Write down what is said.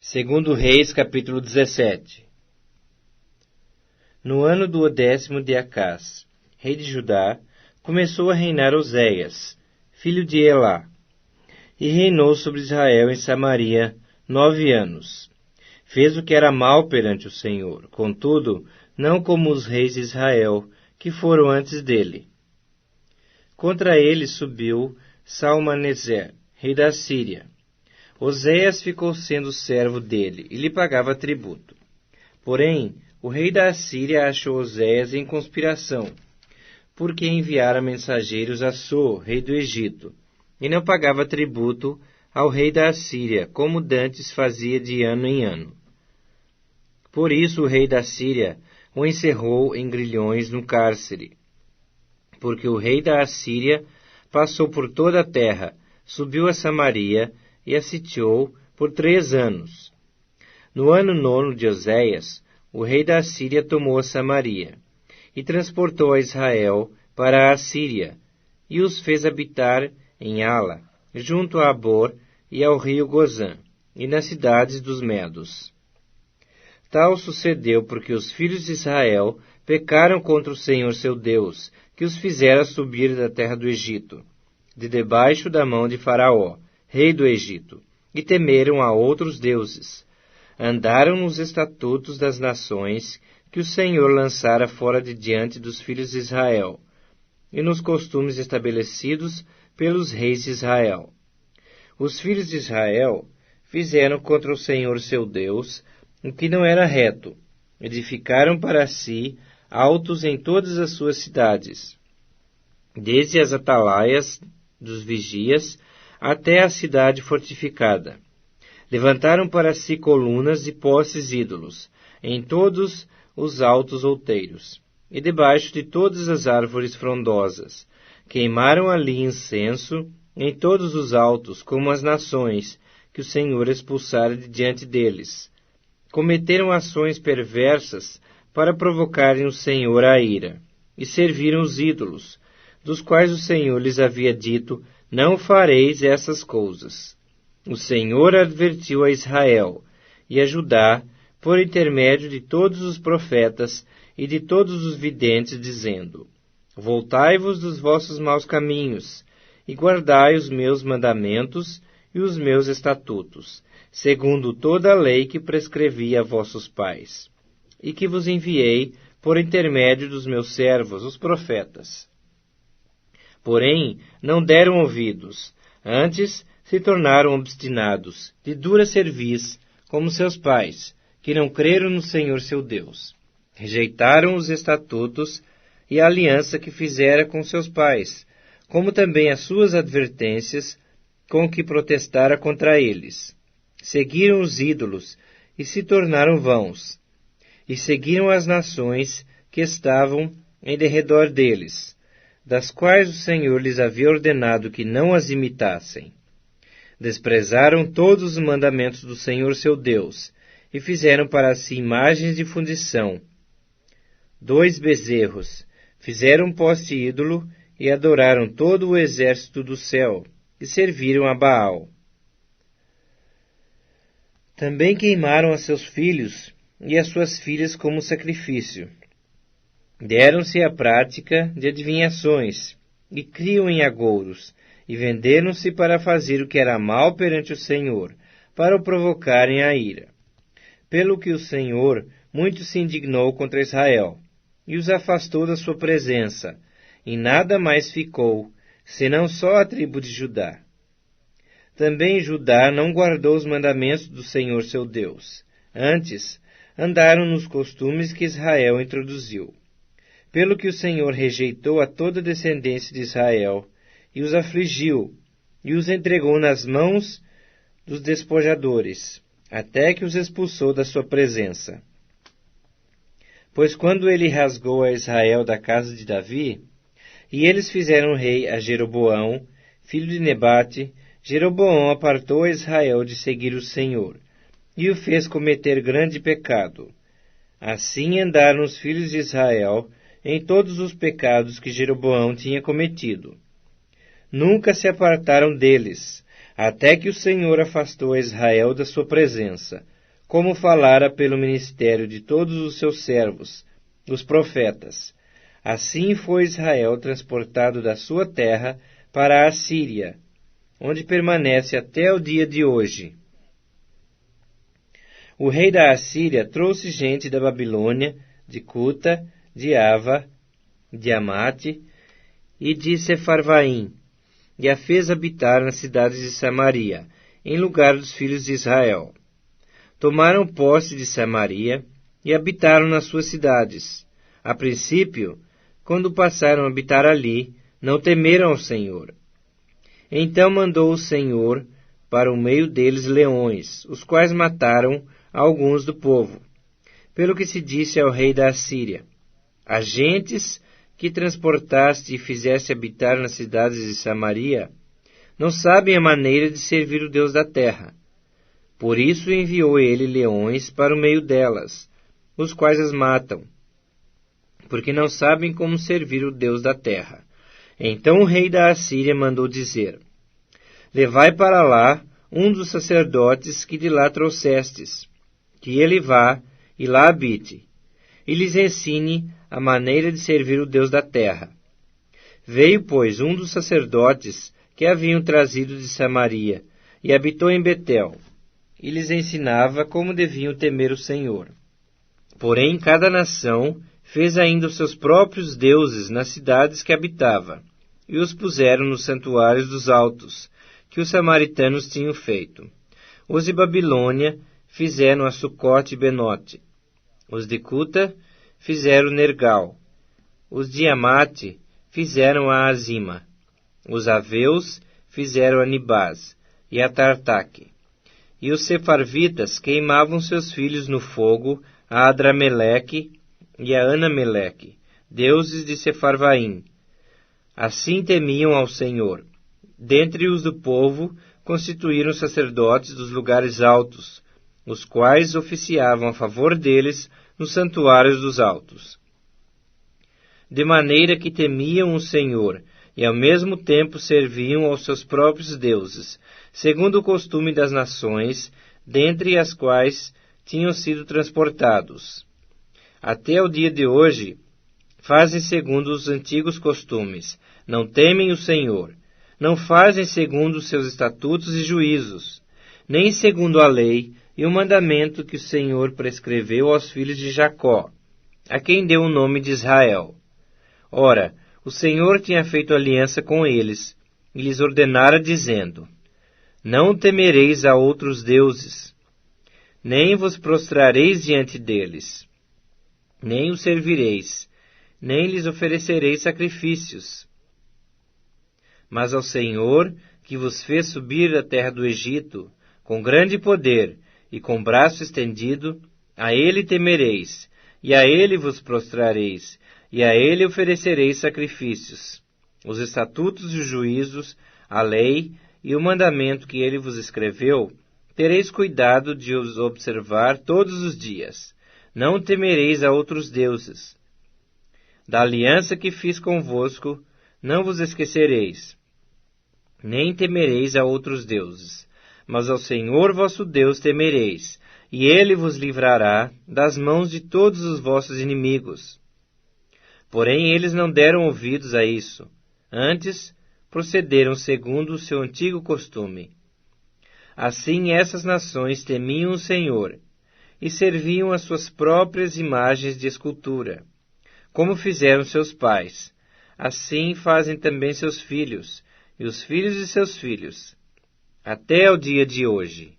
Segundo Reis, capítulo 17. No ano do 10º de Acás, rei de Judá, começou a reinar Oséias, filho de Elá, e reinou sobre Israel em Samaria 9 anos. Fez o que era mal perante o Senhor, contudo, não como os reis de Israel, que foram antes dele. Contra ele subiu Salmaneser, rei da Síria. Oséias ficou sendo servo dele e lhe pagava tributo. Porém, o rei da Assíria achou Oséias em conspiração, porque enviara mensageiros a So, rei do Egito, e não pagava tributo ao rei da Assíria, como dantes fazia de ano em ano. Por isso o rei da Síria o encerrou em grilhões no cárcere, porque o rei da Assíria passou por toda a terra, subiu a Samaria e a sitiou por 3 anos. No ano 9 de Oséias, o rei da Assíria tomou a Samaria, e transportou a Israel para a Assíria, e os fez habitar em Ala, junto a Abor e ao rio Gozã, e nas cidades dos Medos. Tal sucedeu porque os filhos de Israel pecaram contra o Senhor seu Deus, que os fizera subir da terra do Egito, de debaixo da mão de Faraó, rei do Egito, e temeram a outros deuses. Andaram nos estatutos das nações que o Senhor lançara fora de diante dos filhos de Israel, e nos costumes estabelecidos pelos reis de Israel. Os filhos de Israel fizeram contra o Senhor seu Deus o que não era reto. Edificaram para si altos em todas as suas cidades, desde as atalaias dos vigias até a cidade fortificada. Levantaram para si colunas e postes ídolos em todos os altos outeiros, e debaixo de todas as árvores frondosas. Queimaram ali incenso em todos os altos, como as nações que o Senhor expulsara de diante deles. Cometeram ações perversas para provocarem o Senhor à ira, e serviram os ídolos, dos quais o Senhor lhes havia dito: não fareis essas coisas. O Senhor advertiu a Israel e a Judá por intermédio de todos os profetas e de todos os videntes, dizendo: voltai-vos dos vossos maus caminhos e guardai os meus mandamentos e os meus estatutos, segundo toda a lei que prescrevi a vossos pais, e que vos enviei por intermédio dos meus servos, os profetas. Porém, não deram ouvidos, antes se tornaram obstinados, de dura cerviz, como seus pais, que não creram no Senhor seu Deus. Rejeitaram os estatutos e a aliança que fizera com seus pais, como também as suas advertências com que protestara contra eles. Seguiram os ídolos e se tornaram vãos, e seguiram as nações que estavam em derredor deles, das quais o Senhor lhes havia ordenado que não as imitassem. Desprezaram todos os mandamentos do Senhor seu Deus, e fizeram para si imagens de fundição. 2 bezerros, fizeram um poste ídolo, e adoraram todo o exército do céu, e serviram a Baal. Também queimaram a seus filhos e as suas filhas como sacrifício. Deram-se à prática de adivinhações, e criam em agouros, e venderam-se para fazer o que era mal perante o Senhor, para o provocarem a ira. Pelo que o Senhor muito se indignou contra Israel, e os afastou da sua presença, e nada mais ficou, senão só a tribo de Judá. Também Judá não guardou os mandamentos do Senhor seu Deus. Antes, andaram nos costumes que Israel introduziu. Pelo que o Senhor rejeitou a toda a descendência de Israel, e os afligiu, e os entregou nas mãos dos despojadores, até que os expulsou da sua presença. Pois quando ele rasgou a Israel da casa de Davi, e eles fizeram rei a Jeroboão, filho de Nebate, Jeroboão apartou a Israel de seguir o Senhor, e o fez cometer grande pecado. Assim andaram os filhos de Israel em todos os pecados que Jeroboão tinha cometido. Nunca se apartaram deles, até que o Senhor afastou a Israel da sua presença, como falara pelo ministério de todos os seus servos, os profetas. Assim foi Israel transportado da sua terra para a Assíria, onde permanece até o dia de hoje. O rei da Assíria trouxe gente da Babilônia, de Cuta, de Ava, de Amate e de Sefarvaim, e a fez habitar nas cidades de Samaria, em lugar dos filhos de Israel. Tomaram posse de Samaria e habitaram nas suas cidades. A princípio, quando passaram a habitar ali, não temeram ao Senhor. Então mandou o Senhor para o meio deles leões, os quais mataram alguns do povo. Pelo que se disse ao rei da Assíria: as gentes que transportaste e fizeste habitar nas cidades de Samaria não sabem a maneira de servir o Deus da terra. Por isso enviou ele leões para o meio delas, os quais as matam, porque não sabem como servir o Deus da terra. Então o rei da Assíria mandou dizer: levai para lá um dos sacerdotes que de lá trouxestes, que ele vá e lá habite, e lhes ensine a maneira de servir o Deus da terra. Veio, pois, um dos sacerdotes que haviam trazido de Samaria, e habitou em Betel, e lhes ensinava como deviam temer o Senhor. Porém, cada nação fez ainda os seus próprios deuses nas cidades que habitava, e os puseram nos santuários dos altos, que os samaritanos tinham feito. Os de Babilônia fizeram a Sucote e Benote. Os de Cuta fizeram Nergal. Os de Amate fizeram a Azima. Os aveus fizeram a Nibás e a Tartaque. E os sefarvitas queimavam seus filhos no fogo a Adrameleque e a Anameleque, deuses de Sefarvaim. Assim temiam ao Senhor. Dentre os do povo constituíram sacerdotes dos lugares altos, os quais oficiavam a favor deles nos santuários dos altos. De maneira que temiam o Senhor, e ao mesmo tempo serviam aos seus próprios deuses, segundo o costume das nações, dentre as quais tinham sido transportados. Até o dia de hoje, fazem segundo os antigos costumes, não temem o Senhor, não fazem segundo os seus estatutos e juízos, nem segundo a lei e o mandamento que o Senhor prescreveu aos filhos de Jacó, a quem deu o nome de Israel. Ora, o Senhor tinha feito aliança com eles, e lhes ordenara, dizendo: não temereis a outros deuses, nem vos prostrareis diante deles, nem os servireis, nem lhes oferecereis sacrifícios. Mas ao Senhor, que vos fez subir da terra do Egito, com grande poder e com braço estendido, a ele temereis, e a ele vos prostrareis, e a ele oferecereis sacrifícios. Os estatutos e os juízos, a lei e o mandamento que ele vos escreveu, tereis cuidado de os observar todos os dias. Não temereis a outros deuses. Da aliança que fiz convosco, não vos esquecereis, nem temereis a outros deuses, mas ao Senhor vosso Deus temereis, e ele vos livrará das mãos de todos os vossos inimigos. Porém, eles não deram ouvidos a isso. Antes, procederam segundo o seu antigo costume. Assim, essas nações temiam o Senhor e serviam as suas próprias imagens de escultura, como fizeram seus pais. Assim fazem também seus filhos, e os filhos de seus filhos, até ao dia de hoje.